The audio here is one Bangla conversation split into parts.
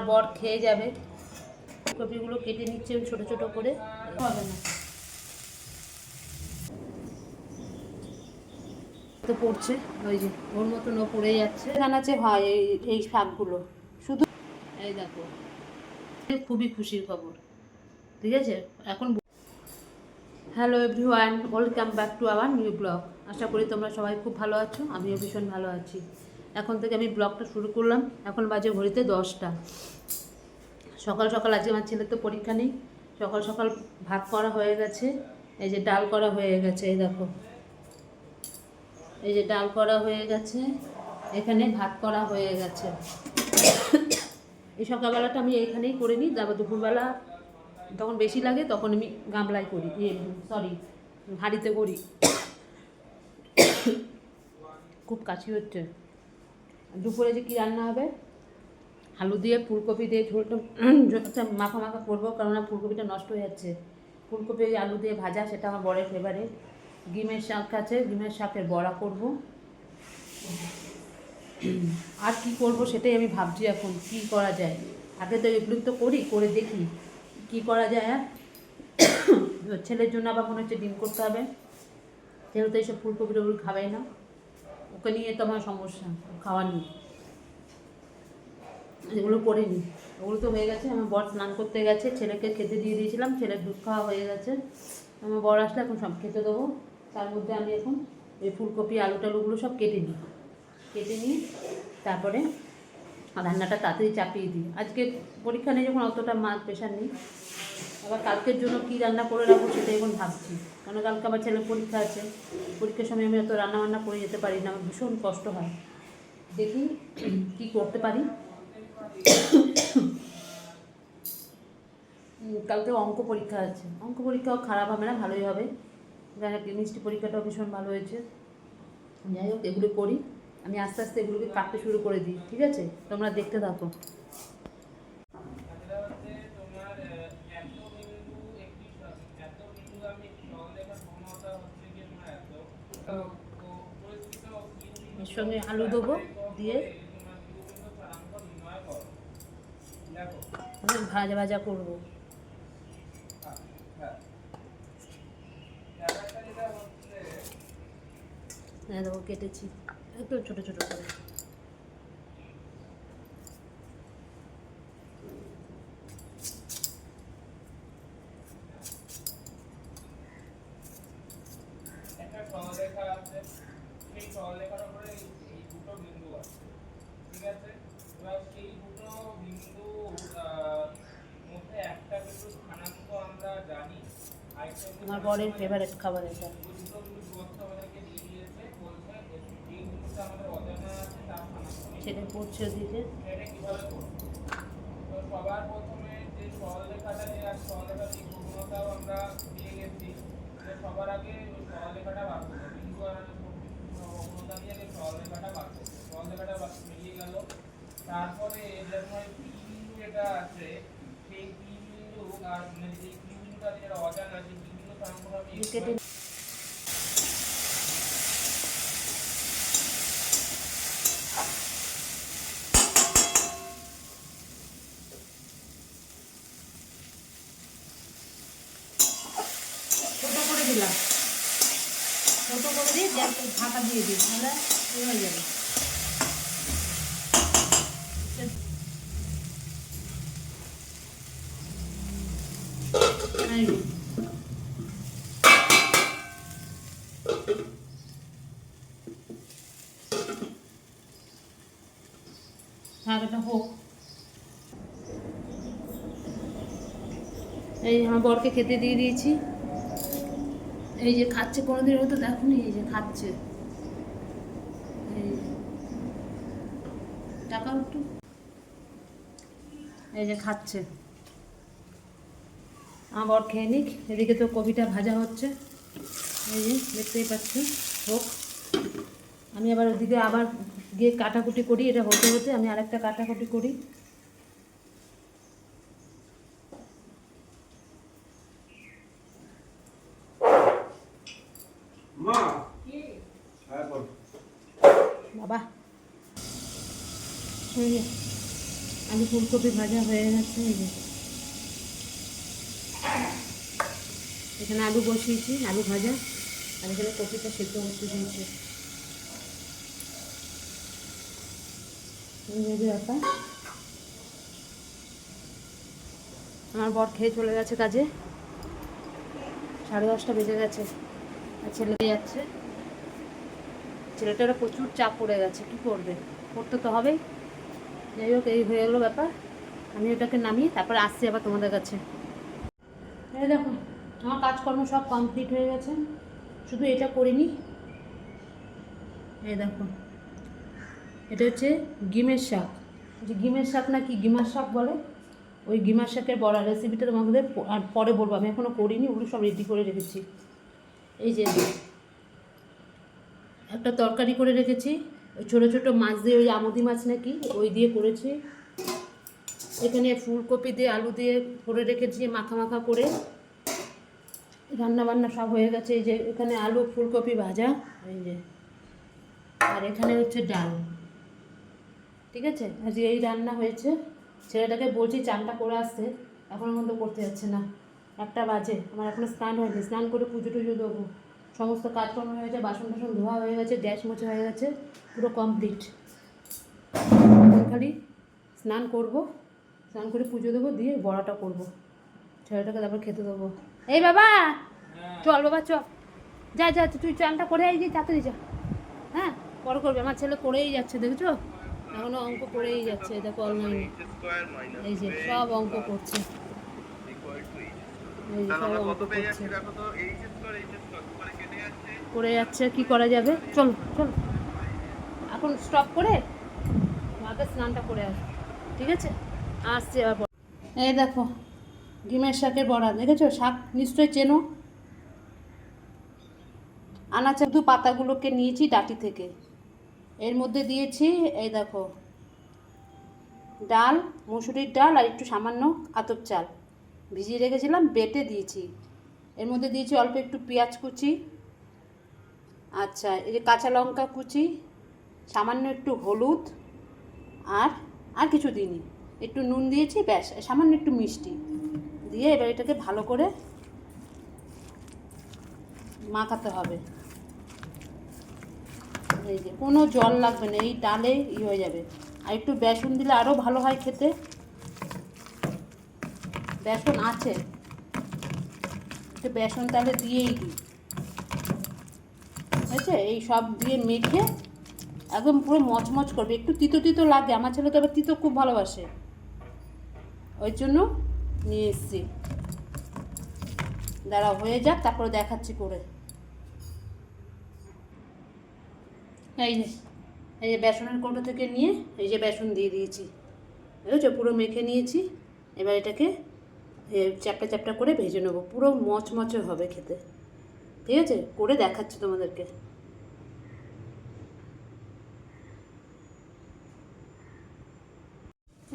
বর খেয়ে যাবে। কপিগুলো কেটে নিচ্ছে ছোট ছোট করে, হবে না তো পড়ছে, ওই যে ওর মতন ও পড়ে যাচ্ছে। জানাচ্ছে হয় এই শাকগুলো শুধু, এই দেখো খুবই খুশির খবর। ঠিক আছে, এখন hello everyone, welcome back to our new blog. আশা করি তোমরা সবাই খুব ভালো আছো, আমিও ভীষণ ভালো আছি। এখন থেকে আমি ব্লগটা শুরু করলাম। এখন বাজে ঘড়িতে 10টা। সকাল সকাল আজকে আমার ছেলের তো পরীক্ষা নেই। সকাল সকাল ভাত করা হয়ে গেছে, এই যে ডাল করা হয়ে গেছে, এই দেখো এই যে ডাল করা হয়ে গেছে, এখানে ভাত করা হয়ে গেছে। এই সকালবেলাটা আমি এইখানেই করে নিই, তারপর দুপুরবেলা তখন বেশি লাগে তখন আমি গামলায় করি, সরি হাঁড়িতে করি। খুব কাশি হচ্ছে। দুপুরে যে কী রান্না হবে, আলু দিয়ে ফুলকপি দিয়ে ঝোলটা মাখা মাখা করবো, কেননা ফুলকপিটা নষ্ট হয়ে যাচ্ছে। ফুলকপি আলু দিয়ে ভাজা, সেটা আমার বরের ফেভারিট। ডিমের শাক আছে, ডিমের শাকের বড়া করব। আর কি করব সেটাই আমি ভাবছি এখন, কি করা যায়। আগে তো এগুলো তো করি, করে দেখি কি করা যায়। আর ছেলের জন্য আবার মনে হচ্ছে ডিম করতে হবে, ছেলে তো এইসব ফুলকপি টুকপি খাবেই না, ওকে নিয়ে তো আমার সমস্যা, খাওয়ার নেই। এগুলো করে নিই, ওগুলো তো হয়ে গেছে। আমার বর স্নান করতে গেছে, ছেলেকে খেতে দিয়ে দিয়েছিলাম, ছেলের দুধ খাওয়া হয়ে গেছে। আমার বর আসলে এখন সব খেতে দেবো। তার মধ্যে আমি এখন এই ফুলকপি আলু টালুগুলো সব কেটে নিই, তারপরে রান্নাটা তাড়াতাড়ি চাপিয়ে দিই। আজকে পরীক্ষা নেই যখন অতটা মাছ প্রেশার নেই। আবার কালকের জন্য কী রান্না করে রাখবো সেটা এখন ভাবছি, কারণ কালকে আবার ছেলের পরীক্ষা আছে। পরীক্ষার সময় আমি অত রান্নাবান্না করে যেতে পারি না, আমার ভীষণ কষ্ট হয়। দেখি কী করতে পারি। কালকে অঙ্ক পরীক্ষা আছে, অঙ্ক পরীক্ষাও খারাপ হবে না, ভালোই হবে। কেমিস্ট্রি পরীক্ষাটাও ভীষণ ভালো হয়েছে। যাই হোক, এগুলো করি আমি, আস্তে আস্তে এগুলোকে কাটতে শুরু করে দিই। ঠিক আছে, তোমরা দেখতে থাকো। এর সঙ্গে আলু দেবো, দিয়ে ভাজা ভাজা করবো। হ্যাঁ দেখো কেটেছি একটু ছোটো ছোটো করে। আমার বরের ফেভারিট খাবার এটা। ছেলে পড়ছে ওদিকে। সবার প্রথমে যে সরলরেখাটা, যে সরলরেখা প্রবণতাও আমরা পেয়ে গেছি, সবার আগে ওই সরলরেখাটা বার করবো। বিন্দু আর প্রবণতা দিয়ে আগে সরলরেখাটা বার করবো। সরলরেখাটা বেরিয়ে গেল, তারপরে যেমন পি বিন্দু যেটা আছে, সেই পি বিন্দু আর মানে যে পি বিন্দুটা যেটা অজানা, সেই পি বিন্দু সম্পর্কে আমি ছোটো করে দিলাম, ছোটো করে দিয়ে ঢাকা দিয়ে দিই, তাহলে হয়ে যাবে। ঢাকাটা হোক। এই আমার বরকে খেতে দিয়ে দিয়েছি, এই যে খাচ্ছে। কোনোদিন হয়তো দেখুনি, এই যে খাচ্ছে, এই টাকা একটু, এই যে খাচ্ছে। আমার বর খেয়ে নিক, এদিকে তো কপিটা ভাজা হচ্ছে, এই যে দেখতেই পাচ্ছি হোক। আমি আবার ওদিকে আবার গিয়ে কাটাকুটি করি, এটা হতে হতে আমি আরেকটা কাটাকুটি করি। বাবা আলু ফুলকপি ভাজা হয়ে গেছে। এই যে এখানে আলু বসিয়েছি, আলু ভাজা, আর এখানে কপিটা সেদ্ধ করতে দিয়েছি। এই ব্যাপার। আমার বর খেয়ে চলে গেছে কাজে, 10:30 বেজে গেছে, আর ছেলে যাচ্ছে। ছেলেটারও প্রচুর চাপ পড়ে গেছে, কি করবে, করতে তো হবেই। যাই হোক, এই হয়ে গেলো ব্যাপার। আমি ওটাকে নামিয়ে তারপরে আসছি আবার তোমাদের কাছে। এই দেখো, আমার কাজকর্ম সব কমপ্লিট হয়ে গেছে, শুধু এটা করিনি। এই দেখো, এটা হচ্ছে গিমের শাক, যে গিমের শাক না কি গিমার শাক বলে, ওই গিমার শাকের বড়া রেসিপিটা তোমাদের আর পরে বলবো। আমি এখনও করিনি, ওগুলো সব রেডি করে রেখেছি। এই যে একটা তরকারি করে রেখেছি, ওই ছোটো ছোটো মাছ দিয়ে, ওই আমুদি মাছ নাকি ওই দিয়ে করেছি। এখানে ফুলকপি দিয়ে আলু দিয়ে করে রেখেছি মাখা মাখা করে। রান্না বান্না সব হয়ে গেছে। এই যে এখানে আলু ফুলকপি ভাজা, এই যে, আর এখানে হচ্ছে ডাল। ঠিক আছে, আজকে এই রান্না হয়েছে। ছেলেটাকে বলছি চানটা করে আসতে, এখনও পর্যন্ত করতে যাচ্ছে না। 1টা বাজে, আমার এখনও স্নান হয়নি। স্নান করে পুজো টুজো দেবো, সমস্ত কাজকর্ম হয়ে গেছে, বাসন টাসন ধোয়া হয়ে গেছে, গ্যাস মোছা হয়ে গেছে, পুরো কমপ্লিট। খালি স্নান করব, স্নান করে পুজো দেবো, দিয়ে বড়াটা করব, ছেলেটাকে তারপর খেতে দেবো। এই বাবা, চল বাবা চল, যা যা, তুই চানটা করে আই, যে তাড়াতাড়ি যা। হ্যাঁ, পরে করবে। আমার ছেলে করেই যাচ্ছে, দেখেছো, এখনো অঙ্ক করেই যাচ্ছে। দেখো অনলাইনে এই যে সব অঙ্ক করছে, এই যে সব অঙ্ক করছে, করে যাচ্ছে। কি করা যাবে, চলো চলো, এখন স্টপ করে আগে স্নানটা করে আসবো। ঠিক আছে, আসছি আবার। এই দেখো, ডিমের শাকের বড়া, দেখেছো, শাক নিশ্চয়ই চেনো। আনাচে শুধু পাতাগুলোকে নিয়েছি ডাঁটি থেকে, এর মধ্যে দিয়েছি এই দেখো ডাল, মুসুরির ডাল, আর একটু সামান্য আতপ চাল ভিজিয়ে রেখেছিলাম, বেটে দিয়েছি। এর মধ্যে দিয়েছি অল্প একটু পেঁয়াজ কুচি, আচ্ছা এই যে কাঁচা লঙ্কা কুচি, সামান্য একটু হলুদ, আর আর কিছু দিইনি, একটু নুন দিয়েছি, ব্যাস, সামান্য একটু মিষ্টি দিয়ে এবার এটাকে ভালো করে মাখাতে হবে। এই যে কোনো জল লাগবে না, এই ডালে হয়ে যাবে। আর একটু বেসন দিলে আরও ভালো হয় খেতে, বেসন আছে, একটু বেসন তাহলে দিয়েই দিই। ঠিক আছে, এই সব দিয়ে মেখে একদম পুরো মচমচ করবে। একটু তিতো তিতো লাগে, আমার ছেলে তো আবার তিতো খুব ভালোবাসে, ওই জন্য নিয়ে এসছি। দাঁড়া হয়ে যাক, তারপরে দেখাচ্ছি করে। এই যে, এই যে বেসনের কৌটো থেকে নিয়ে এই যে বেসন দিয়ে দিয়েছি, বুঝেছো, পুরো মেখে নিয়েছি। এবার এটাকে চ্যাপটা চ্যাপটা করে ভেজে নেবো, পুরো মচমচে হবে খেতে। ঠিক আছে, করে দেখাচ্ছি তোমাদেরকে।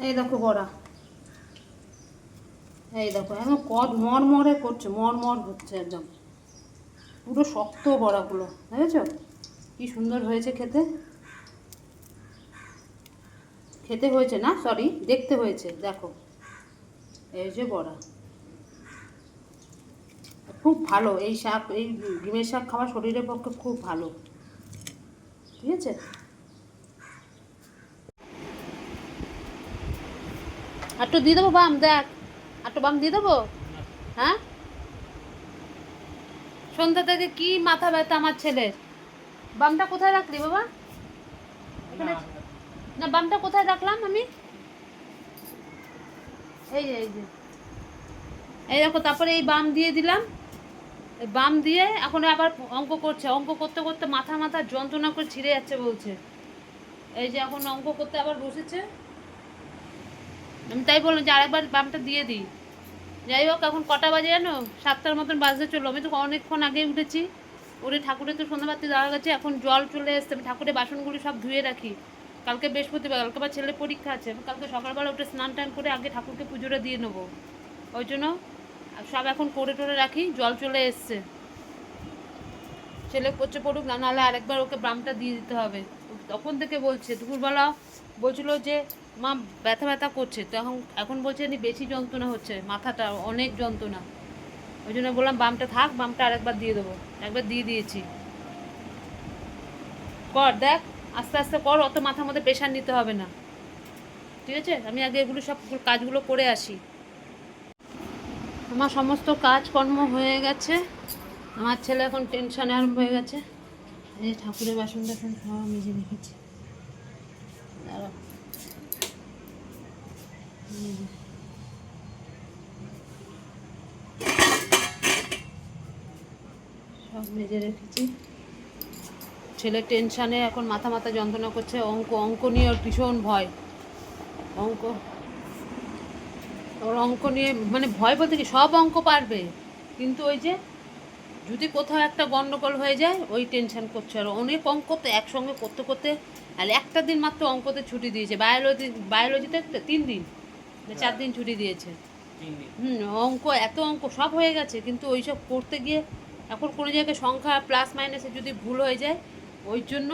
এই দেখো বড়া, এই দেখো একদম মরমরে করছে, মরমর হচ্ছে একদম, পুরো শক্ত বড়াগুলো, দেখেছো কি সুন্দর হয়েছে খেতে। খেতে হয়েছে না, সরি, দেখতে হয়েছে। দেখো এই যে বড়া, খুব ভালো এই শাক, এই ডিমের শাক খাওয়া শরীরের পক্ষে খুব ভালো। ঠিক আছে, একটু দিয়ে দেবো বাম, দেখ একটু বাম দিয়ে দেবো। হ্যাঁ, সন্ধ্যা থেকে কি মাথা ব্যথা আমার ছেলের। বামটা কোথায় রাখলি বাবা, এখানে না, বামটা কোথায় রাখলাম আমি, এই যে এই যে, এই দেখো, তারপরে এই বাম দিয়ে দিলাম। এই বাম দিয়ে এখন আবার অঙ্ক করছে, অঙ্ক করতে করতে মাথা মাথা যন্ত্রণা করে ছিঁড়ে যাচ্ছে বলছে। এই যে এখন অঙ্ক করতে আবার বসেছে, আমি তাই বললাম যে আরেকবার বামটা দিয়ে দিই। যাই হোক, এখন কটা বাজে জানো, 7টার মতন বাজতে চললো। আমি তো অনেকক্ষণ আগেই উঠেছি, ওরে ঠাকুরের তো সন্ধ্যাবাতি দেওয়া গেছে, এখন জল চলে এসছে। আমি ঠাকুরের বাসনগুলি সব ধুয়ে রাখি, কালকে বৃহস্পতিবার, কালকে আবার ছেলের পরীক্ষা আছে, কালকে সকালবেলা উঠে স্নান টান করে আগে ঠাকুরকে পুজোটা দিয়ে নেবো, ওই জন্য সব এখন করে টোরে রাখি। জল চলে এসছে, ছেলে করছে পড়ুক, না নাহলে আরেকবার ওকে ব্রামটা দিয়ে দিতে হবে। তখন থেকে বলছে, দুপুরবেলা বলছিল যে মা ব্যথা ব্যথা করছে, তো এখন এখন বলছে নি বেশি যন্ত্রণা হচ্ছে, মাথাটা অনেক যন্ত্রণা। ওই জন্য বললাম বামটা থাক, বামটা আরেকবার দিয়ে দেবো। একবার দিয়ে দিয়েছি। কর দেখ, আস্তে আস্তে কর, অত মাথার মধ্যে প্রেশার নিতে হবে না, ঠিক আছে? আমি আগে এগুলো সব কাজগুলো করে আসি। আমার সমস্ত কাজকর্ম হয়ে গেছে, আমার ছেলে এখন টেনশানে আরম্ভ হয়ে গেছে। এই যে ঠাকুরের বাসন টাসন সব মেজে রেখেছি, দাঁড়াও। সব মেজে রেখেছি। ছেলে টেনশানে এখন মাথা মাথা যন্ত্রণা করছে, অঙ্ক অঙ্ক নিয়ে ওর ভীষণ ভয়। অঙ্ক, ওর অঙ্ক নিয়ে মানে ভয় বলতে কি, সব অঙ্ক পারবে, কিন্তু ওই যে যদি কোথাও একটা গন্ডগোল হয়ে যায় ওই টেনশন করছে। আর অনেক অঙ্ক তো একসঙ্গে করতে করতে, আর একটা দিন মাত্র অঙ্কতে ছুটি দিয়েছে। বায়োলজিতে 3 দিন না 4 দিন ছুটি দিয়েছে। 3 দিন। অঙ্ক, এত অঙ্ক সব হয়ে গেছে, কিন্তু ওই সব করতে গিয়ে এখন কোনো জায়গায় সংখ্যা প্লাস মাইনাসে যদি ভুল হয়ে যায়, ওই জন্য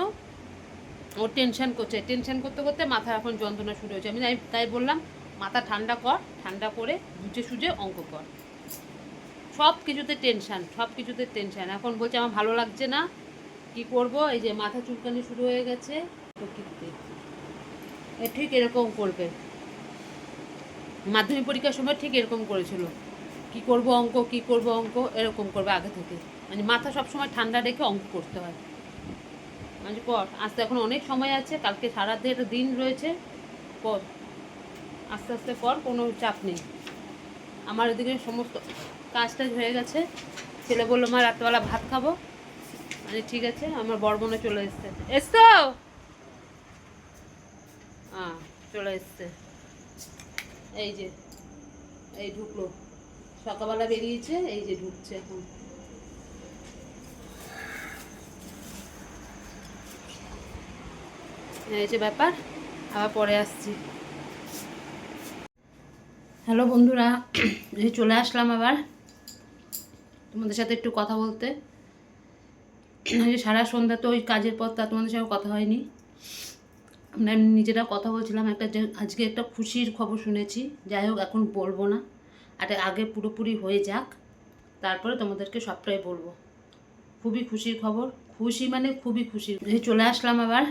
ও টেনশন করছে। টেনশন করতে করতে মাথা এখন যন্ত্রণা শুরু হয়েছে। আমি তাই বললাম মাথা ঠান্ডা কর, ঠান্ডা করে বুঝে সুঝে অঙ্ক কর। সব কিছুতে টেনশান, সব কিছুতে টেনশান। এখন বলছে আমার ভালো লাগছে না, কি করব? এই যে মাথা চুলকানি শুরু হয়ে গেছে। ঠিক এরকম করবে, মাধ্যমিক পরীক্ষার সময় ঠিক এরকম করেছিল, কি করব অঙ্ক, কি করব অঙ্ক, এরকম করবে আগে থেকে। মানে মাথা সবসময় ঠান্ডা রেখে অঙ্ক করতে হয়। মানে কর, আজ তো এখন অনেক সময় আছে, কালকে সারা দিন রয়েছে, কর, আস্তে আস্তে কর, কোনো চাপ নেই। আমার এদিকে সমস্ত কাজ টাজ হয়ে গেছে। ছেলে বললো মা রাত্রেবেলা ভাত খাবো, মানে ঠিক আছে। আমার বড় বোনে চলে এসছে, এসছো? হ্যাঁ, চলে এসছে। এই যে এই ঢুকলো, সকালবেলা বেরিয়েছে, এই যে ঢুকছে এখন। এই যে ব্যাপার, আবার পরে আসছি। হ্যালো বন্ধুরা, এই চলে আসলাম আবার তোমাদের সাথে একটু কথা বলতে। সারা সন্ধ্যা তো ওই কাজের পর তা তোমাদের সঙ্গে কথা হয়নি। আমরা নিজেরা কথা বলছিলাম, আজকে একটা খুশির খবর শুনেছি। যাই হোক, এখন বলবো না, আর আগে পুরোপুরি হয়ে যাক, তারপরে তোমাদেরকে সবটাই বলবো। খুবই খুশির খবর, খুশি মানে খুবই খুশি। এই চলে আসলাম আবার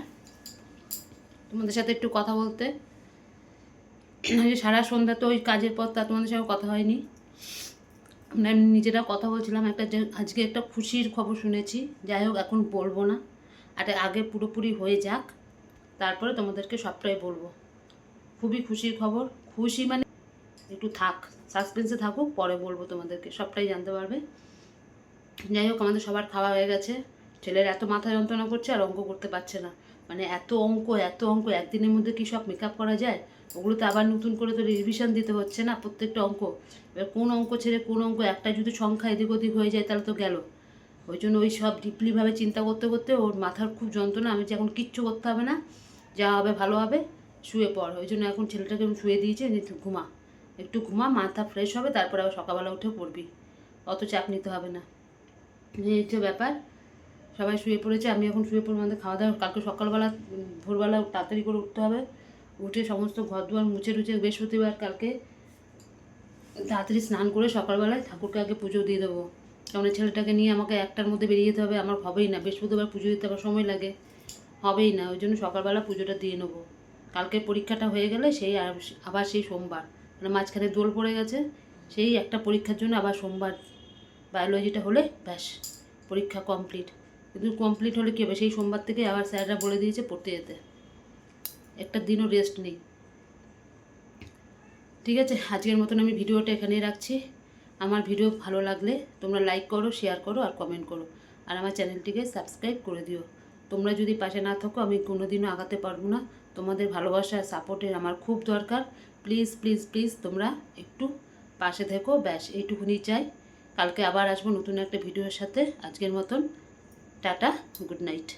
তোমাদের সাথে একটু কথা বলতে। সারা সন্ধ্যা তো ওই কাজের পর তা তোমাদের সঙ্গে কথা হয়নি। আমরা নিজেরা কথা বলছিলাম, আজকে একটা খুশির খবর শুনেছি। যাই হোক, এখন বলবো না, আর আগে পুরোপুরি হয়ে যাক, তারপরে তোমাদেরকে সবটাই বলবো। খুবই খুশির খবর, খুশি মানে একটু থাক, সাসপেন্সে থাকুক, পরে বলবো তোমাদেরকে, সবটাই জানতে পারবে। যাই হোক, আমাদের সবার খাওয়া হয়ে গেছে। ছেলের এত মাথা যন্ত্রণা করছে আর অঙ্ক করতে পারছে না। মানে এত অঙ্ক এত অঙ্ক, একদিনের মধ্যে কি সব মেকআপ করা যায়? ওগুলোতে আবার নতুন করে তো রিভিশন দিতে হচ্ছে না প্রত্যেকটা অঙ্ক। এবার কোন অঙ্ক ছেড়ে কোন অঙ্ক, একটা যদি সংখ্যা এদিক ওদিক হয়ে যায় তাহলে তো গেল। ওই জন্য ওই সব ডিপলিভাবে চিন্তা করতে করতে ওর মাথার খুব যন্ত্রণা। আমি যে এখন কিচ্ছু করতে হবে না, যা হবে ভালো হবে, শুয়ে পড়। ওই জন্য এখন ছেলেটাকে আমি শুয়ে দিয়েছি, যে ঘুমা, একটু ঘুমা, মাথা ফ্রেশ হবে, তারপরে আবার সকালবেলা উঠে পড়বি, অত চাপ নিতে হবে না। এই হচ্ছে ব্যাপার। সবাই শুয়ে পড়েছে, আমি এখন শুয়ে পড়বো। আমাদের খাওয়া দাওয়া কালকে সকালবেলা ভোরবেলা তাড়াতাড়ি করে উঠতে হবে। উঠে সমস্ত ঘর দুয়ার মুছে টুছে, বৃহস্পতিবার কালকে তাড়াতাড়ি স্নান করে সকালবেলায় ঠাকুরকে আগে পুজো দিয়ে দেবো। কারণ ছেলেটাকে নিয়ে আমাকে 1টার মধ্যে বেরিয়ে যেতে হবে, আমার হবেই না। বৃহস্পতিবার পুজো দিতে আবার সময় লাগে, হবেই না। ওই জন্য সকালবেলা পুজোটা দিয়ে নেবো। কালকে পরীক্ষাটা হয়ে গেলে সেই আবার সেই সোমবার, মানে মাঝখানে দোল পড়ে গেছে, সেই একটা পরীক্ষার জন্য আবার সোমবার বায়োলজিটা হলে ব্যাস পরীক্ষা কমপ্লিট। কিন্তু কমপ্লিট হলে কী হবে, সেই সোমবার থেকে আবার স্যাররা বলে দিয়েছে পড়তে যেতে, একটা দিনও রেস্ট নেই। ঠিক আছে, আজকের মতন আমি ভিডিওটা এখানেই রাখছি। আমার ভিডিও ভালো লাগলে তোমরা লাইক করো, শেয়ার করো আর কমেন্ট করো, আর আমার চ্যানেলটিকে সাবস্ক্রাইব করে দিও। তোমরা যদি পাশে না থাকো আমি কোনোদিনও আগাতে পারবো না। তোমাদের ভালোবাসা আর সাপোর্টের আমার খুব দরকার। প্লিজ প্লিজ প্লিজ তোমরা একটু পাশে থেকো, ব্যাস এইটুকুনি চাই। কালকে আবার আসবো নতুন একটা ভিডিওর সাথে। আজকের মতন টাটা, গুড নাইট।